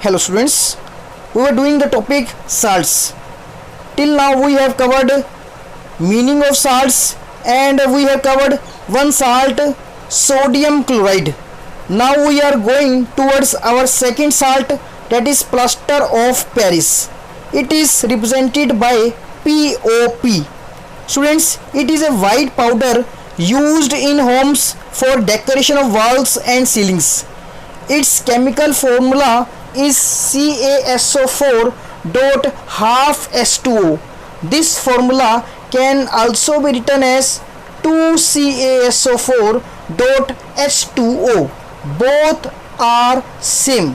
Hello students, we were doing the topic salts. Till now we have covered meaning of salts and we have covered one salt, sodium chloride. Now we are going towards our second salt, that is plaster of Paris. It is represented by POP. Students, it is a white powder used in homes for decoration of walls and ceilings. Its chemical formula is CaSO4 dot half H2O. This formula can also be written as 2CaSO4 dot H2O. Both are same.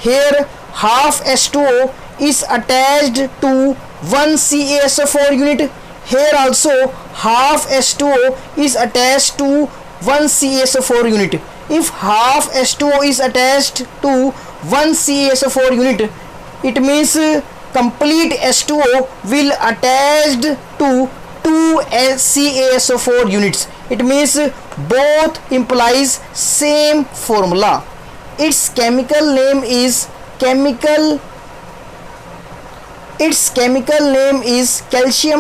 Here half H2O is attached to one CaSO4 unit. Here also half H2O is attached to one CaSO4 unit. If half H2O is attached to one CaSO4 unit, it means complete H2O will attached to two CaSO4 units. It means both implies same formula. Its chemical name is calcium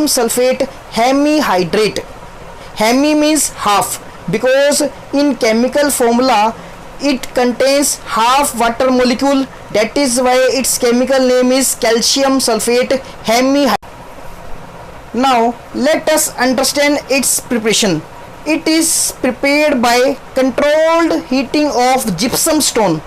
sulfate hemihydrate. Hemi means half, because in chemical formula it contains half water molecule, that is why its chemical name is calcium sulfate hemihydrate. Now let us understand its preparation. It is prepared by controlled heating of gypsum stone.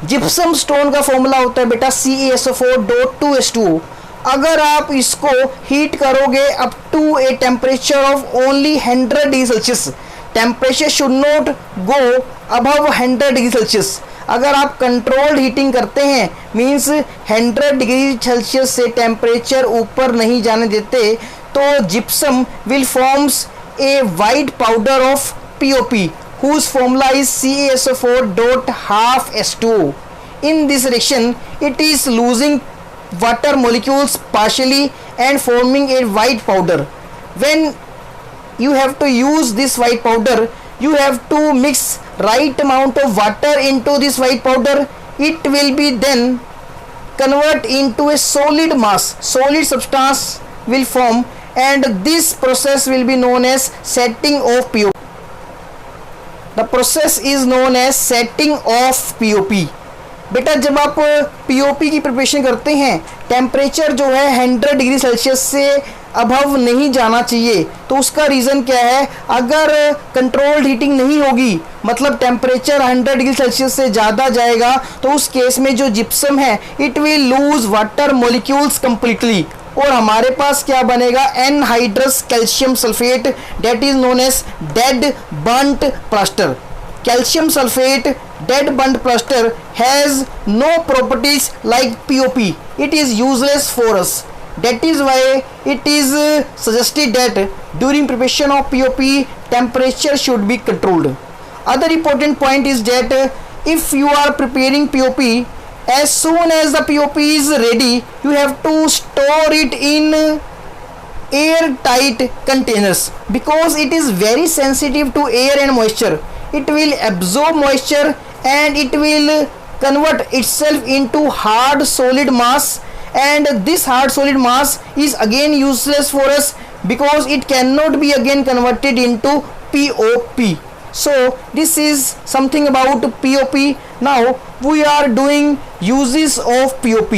Gypsum stone का formula होता है बेटा CaSO4.2H2O. अगर आप इसको heat करोगे up to a temperature of only 100 degree Celsius, temperature should not go above 100 degree Celsius. अगर आप कंट्रोल्ड हीटिंग करते हैं मीन्स 100 डिग्री सेल्सियस से टेम्परेचर ऊपर नहीं जाने देते, तो gypsum will forms a white powder of POP whose formula is CaSO4 dot half H2O. In this reaction it is losing water molecules partially and forming a white powder. When you have to use this white powder, you have to mix right amount of water into this white powder. It will be then convert into a solid mass, solid substance will form, and this process will be known as setting of POP. The process is known as setting of POP. बेटा जब आप POP की preparation करते हैं, temperature जो है 100 degree Celsius से above नहीं जाना चाहिए. तो उसका रीज़न क्या है? अगर कंट्रोल्ड हीटिंग नहीं होगी, मतलब टेम्परेचर 100 डिग्री सेल्सियस से ज़्यादा जाएगा, तो उस केस में जो जिप्सम है it will lose water molecules completely, और हमारे पास क्या बनेगा? Anhydrous calcium sulphate, that is known as dead burnt plaster. Calcium sulphate dead burnt plaster has no properties like POP. It is useless for us. That is why it is suggested that during preparation of POP temperature should be controlled. Other important point is that if you are preparing POP, as soon as the POP is ready, you have to store it in airtight containers, because it is very sensitive to air and moisture. It will absorb moisture and it will convert itself into hard solid mass, and this hard solid mass is again useless for us because it cannot be again converted into POP. So this is something about POP. Now we are doing uses of POP.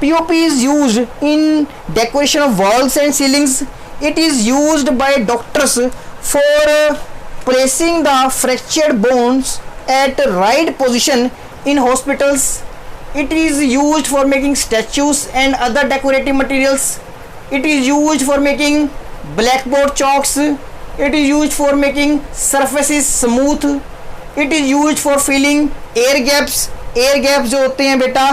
POP is used in decoration of walls and ceilings. It is used by doctors for placing the fractured bones at right position in hospitals. It is used for making statues and other decorative materials. It is used for making blackboard chalks. It is used for making surfaces smooth. It is used for filling air gaps. Air gaps जो होते हैं बेटा,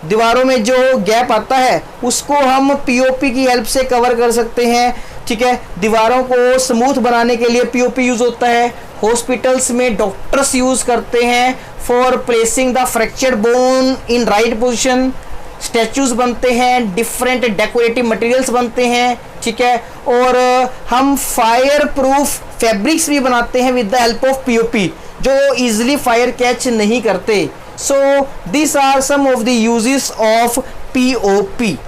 दीवारों में जो gap आता है उसको हम POP की हेल्प से कवर कर सकते हैं. ठीक है, दीवारों को स्मूथ बनाने के लिए POP यूज़ होता है. हॉस्पिटल्स में डॉक्टर्स यूज़ करते हैं for placing the fractured bone in right position. Statues बनते हैं, डिफरेंट डेकोरेटिव मटेरियल्स बनते हैं. ठीक है, और हम फायर प्रूफ फैब्रिक्स भी बनाते हैं with the help of POP, जो इजीली फायर कैच नहीं करते. So these are some of the uses of POP.